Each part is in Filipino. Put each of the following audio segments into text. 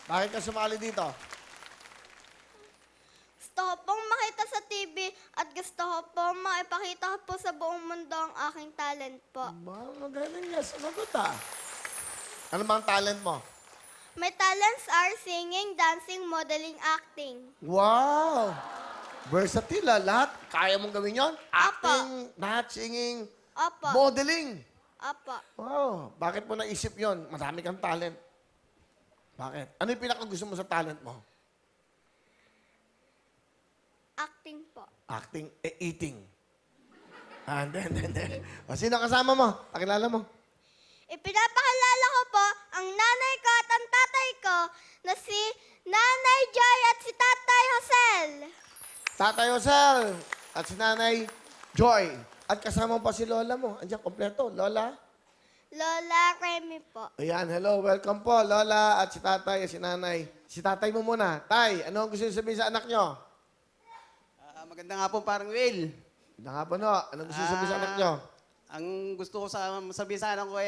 Bakit ka sumali dito? Gusto ko pong makita sa TV at gusto ko pong maipakita po sa buong mundo ang aking talent po. Ba, magaling nga. Sumagot ah. Ano ba ang talent mo? My talents are singing, dancing, modeling, acting. Wow! Versatile ah. Lahat. Kaya mong gawin yon? Apa. Acting, lahat, singing, Opo. modeling. Opo. Wow. Bakit mo naisip yon? Marami kang talent. Bakit? Ano yung pinakagusto mo sa talent mo? Acting po. Acting, eating. Hindi. O, sino kasama mo? Pakilala mo. Ipinapakilala ko po ang nanay ko at ang tatay ko na si Nanay Joy at si Tatay Josel. Tatay Josel at si Nanay Joy. At kasama pa si Lola mo. Andiyan, kompleto. Lola? Lola Remy po. Ayan, hello. Welcome po, Lola at si Tatay at si Nanay. Si Tatay mo muna. Tay, ano ang gusto niyo sabihin sa anak niyo? Maganda nga po, parang Will. Hindi nga po, no. Anong gusto niyo sabihin sa anak niyo? Ang gusto ko sabihin sa anak ko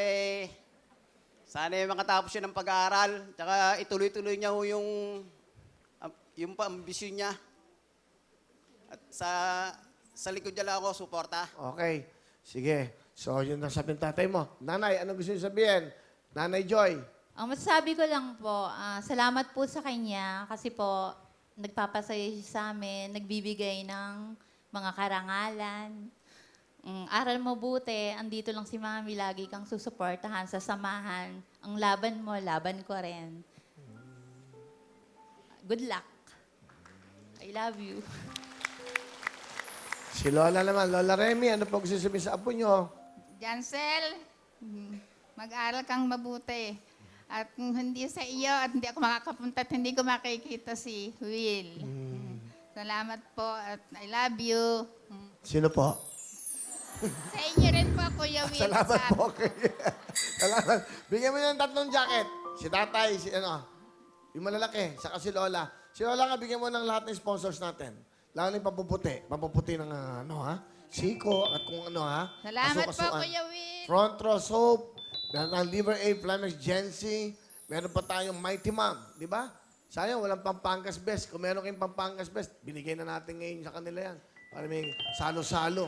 sana makatapos siya ng pag-aaral, tsaka ituloy-tuloy niya ho yung ambisyon niya. At sa likod niya lang ako, suporta. Okay. Sige. So, yun ang sabihin ng tatay mo. Nanay, anong gusto niyo sabihin? Nanay Joy. Ang masasabi ko lang po, salamat po sa kanya kasi po nagpapasaya siya sa amin, nagbibigay ng mga karangalan. Aral mo buti, andito lang si Mami, lagi kang susuportahan sa samahan. Ang laban mo, laban ko rin. Good luck. I love you. Si Lola naman. Lola Remy, ano po gusto niyo sabihin sa apo niyo? Jansel, mag-aral kang mabuti. At kung hindi sa iyo at hindi ako makakapunta at hindi ko makikita si Will. Salamat po at I love you. Sino po? Sa inyo rin po, Kuya Will. Salamat po. Salamat. Bigyan mo niya ng 3 jacket. Si tatay, si ano, yung malalaki, saka si Lola. Si Lola nga, bigyan mo ng lahat ng sponsors natin. Lalo yung papuputi. Papuputi ng ano ha? Siko at kung ano ha? Salamat po, Kaso-kasuan. Kuya Will. Front Row Soap. Meron tayong Liver A, Flamish Gency. Meron pa tayong Mighty Mom. Di ba? Sayang, walang Pampangas Best. Kung meron kayong Pampangas Best, binigay na natin ngayon sa kanila yan. Para may salo-salo.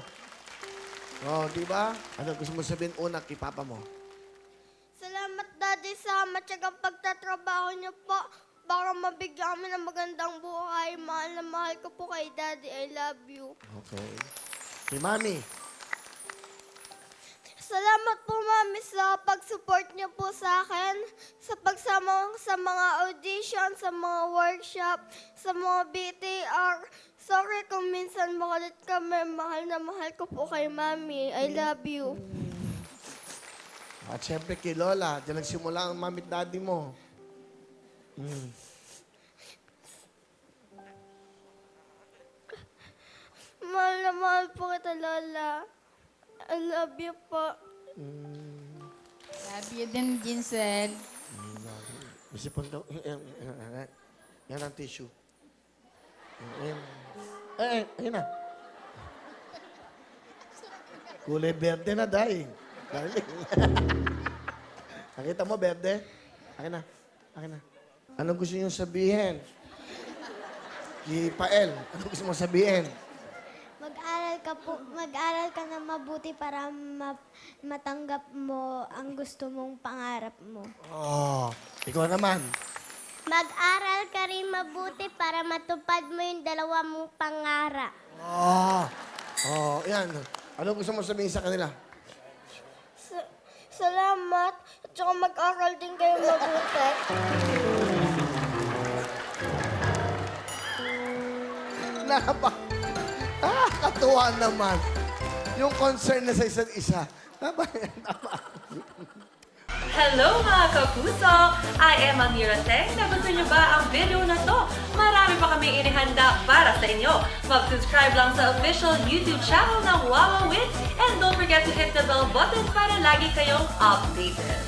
Oh, di ba? Ano gusto mo sabihin una kay Papa mo? Salamat, Daddy, sa matyagang pagtatrabaho niyo po para mabigyan kami ng magandang buhay. Mahal na mahal ko po kay Daddy. I love you. Okay. Kay Mami. Salamat po, Mami, sa pag-support niyo po sa akin, sa pagsama sa mga audition, sa mga workshop, sa mga BTR. Sorry kung minsan makulit kami. Mahal na mahal ko po kay Mami. I love you. At syempre kay Lola, diyan nagsimula ang mami at daddy mo. Mahal na mahal po kita, Lola. I love you po. Love you din, Jansel. Isipon daw. Yan ang tissue. Ayan. Ayun na. Kulay berde na, day. Darling. Nakita mo, berde? Akin na. Anong gusto niyo sabihin? Kay Pael, anong gusto mo sabihin? Mag-aral ka na mabuti para matanggap mo ang gusto mong pangarap mo. Oh, ikaw naman. Mag-aral ka rin mabuti para matupad mo yung 2 mong pangarap. Yan. Anong gusto mo sabihin sa kanila? Salamat. At saka mag-aral din kayo mabuti. Katuwa naman. Yung concern na sa isa't isa. Tama. Hello mga kapuso! I am Amira Teng. Nagustuhan niyo ba ang video na to? Marami pa kami inihanda para sa inyo. Mag-subscribe lang sa official YouTube channel ng Wawa Wins and don't forget to hit the bell button para lagi kayong updated.